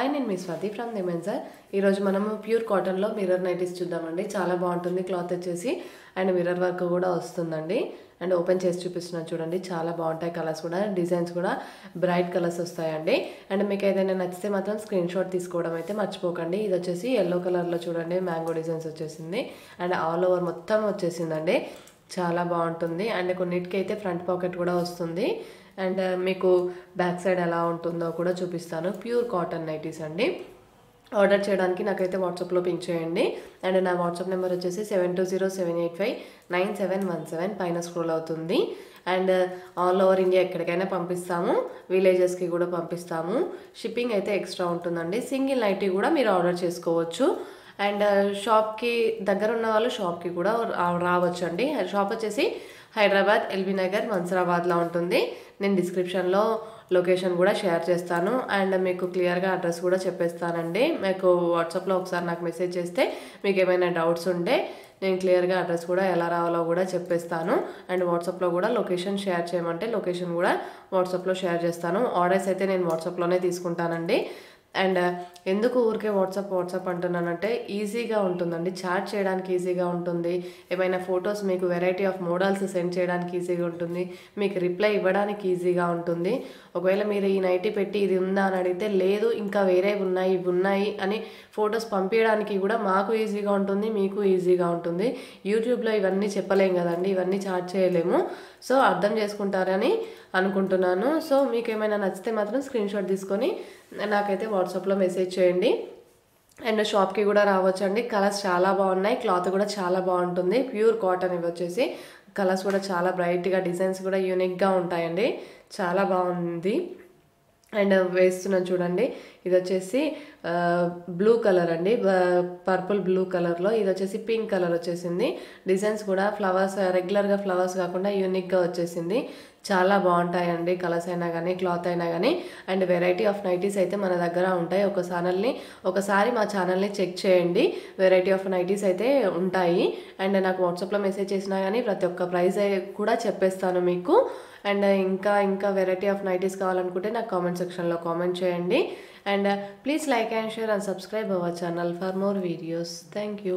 Hi నేను మీ Swathi from దిమెన్సర్. ఈరోజు మనము ప్యూర్ కాటన్లో మిర్రర్ నైటీస్ చూద్దామండి. చాలా బాగుంటుంది క్లాత్ వచ్చేసి, అండ్ మిర్రర్ వర్క్ కూడా వస్తుందండి. అండ్ ఓపెన్ చేసి చూపిస్తున్నాను చూడండి, చాలా బాగుంటాయి. కలర్స్ కూడా, డిజైన్స్ కూడా బ్రైట్ కలర్స్ వస్తాయండి. అండ్ మీకు ఏదైనా నచ్చితే మాత్రం స్క్రీన్ షాట్ తీసుకోవడం అయితే మర్చిపోకండి. ఇది వచ్చేసి ఎల్లో కలర్లో చూడండి, మ్యాంగో డిజైన్స్ వచ్చేసింది. అండ్ ఆల్ ఓవర్ మొత్తం వచ్చేసిందండి, చాలా బాగుంటుంది. అండ్ కొన్నిటికి అయితే ఫ్రంట్ పాకెట్ కూడా వస్తుంది. అండ్ మీకు బ్యాక్ సైడ్ ఎలా ఉంటుందో కూడా చూపిస్తాను. ప్యూర్ కాటన్ నైటీస్ అండి. ఆర్డర్ చేయడానికి నాకైతే వాట్సాప్లో పింక్ చేయండి. అండ్ నా వాట్సాప్ నెంబర్ వచ్చేసి 7207859717 పైన స్క్రోల్ అవుతుంది. అండ్ ఆల్ ఓవర్ ఇండియా ఎక్కడికైనా పంపిస్తాము, విలేజెస్కి కూడా పంపిస్తాము. షిప్పింగ్ అయితే ఎక్స్ట్రా ఉంటుందండి. సింగిల్ నైటీ కూడా మీరు ఆర్డర్ చేసుకోవచ్చు. అండ్ షాప్కి దగ్గర ఉన్న వాళ్ళు షాప్కి కూడా రావచ్చు అండి. షాప్ వచ్చేసి హైదరాబాద్, ఎల్బీ నగర్, మన్సరాబాద్లో ఉంటుంది. నేను డిస్క్రిప్షన్లో లొకేషన్ కూడా షేర్ చేస్తాను. అండ్ మీకు క్లియర్గా అడ్రస్ కూడా చెప్పేస్తానండి. మీకు వాట్సాప్లో ఒకసారి నాకు మెసేజ్ చేస్తే మీకు ఏమైనా డౌట్స్ ఉంటే నేను క్లియర్గా అడ్రస్ కూడా ఎలా రావాలో కూడా చెప్పేస్తాను. అండ్ వాట్సాప్లో కూడా లొకేషన్ షేర్ చేయమంటే లొకేషన్ కూడా వాట్సాప్లో షేర్ చేస్తాను. ఆర్డర్స్ అయితే నేను వాట్సాప్లోనే తీసుకుంటానండి. అండ్ ఎందుకు ఊరికే వాట్సాప్ అంటున్నానంటే ఈజీగా ఉంటుందండి, చాట్ చేయడానికి ఈజీగా ఉంటుంది. ఏమైనా ఫొటోస్ మీకు వెరైటీ ఆఫ్ మోడల్స్ సెండ్ చేయడానికి ఈజీగా ఉంటుంది, మీకు రిప్లై ఇవ్వడానికి ఈజీగా ఉంటుంది. ఒకవేళ మీరు ఈ నైటీ పెట్టి ఇది ఉందా అని అడిగితే లేదు ఇంకా వేరే ఉన్నాయి ఇవి ఉన్నాయి అని ఫొటోస్ పంపించడానికి కూడా మాకు ఈజీగా ఉంటుంది, మీకు ఈజీగా ఉంటుంది. యూట్యూబ్లో ఇవన్నీ చెప్పలేం కదండి, ఇవన్నీ చాట్ చేయలేము. సో అర్థం చేసుకుంటారని అనుకుంటున్నాను. సో మీకు ఏమైనా నచ్చితే మాత్రం స్క్రీన్ షాట్ తీసుకొని నాకైతే వాట్సాప్లో మెసేజ్ చేయండి. అండ్ షాప్కి కూడా రావచ్చండి. కలర్స్ చాలా బాగున్నాయి, క్లాత్ కూడా చాలా బాగుంటుంది. ప్యూర్ కాటన్ ఇవి వచ్చేసి కలర్స్ కూడా చాలా బ్రైట్గా, డిజైన్స్ కూడా యూనిక్గా ఉంటాయండి. చాలా బాగుంది. అండ్ వేస్తున్నాను చూడండి, ఇది వచ్చేసి బ్లూ కలర్ అండి, పర్పుల్ బ్లూ కలర్లో. ఇది వచ్చేసి పింక్ కలర్ వచ్చేసింది. డిజైన్స్ కూడా ఫ్లవర్స్, రెగ్యులర్గా ఫ్లవర్స్ కాకుండా యూనిక్గా వచ్చేసింది. చాలా బాగుంటాయండి, కలర్స్ అయినా కానీ క్లాత్ అయినా కానీ. అండ్ వెరైటీ ఆఫ్ నైటీస్ అయితే మన దగ్గర ఉంటాయి. ఒకసారి మా ఛానల్ని చెక్ చేయండి, వెరైటీ ఆఫ్ నైటీస్ అయితే ఉంటాయి. అండ్ నాకు వాట్సాప్లో మెసేజ్ చేసినా కానీ ప్రతి ఒక్క ప్రైస్ కూడా చెప్పేస్తాను మీకు. అండ్ ఇంకా వెరైటీ ఆఫ్ నైటీస్ కావాలనుకుంటే నాకు కామెంట్ సెక్షన్లో కామెంట్ చేయండి. And please like and share and subscribe our channel for more videos. Thank you.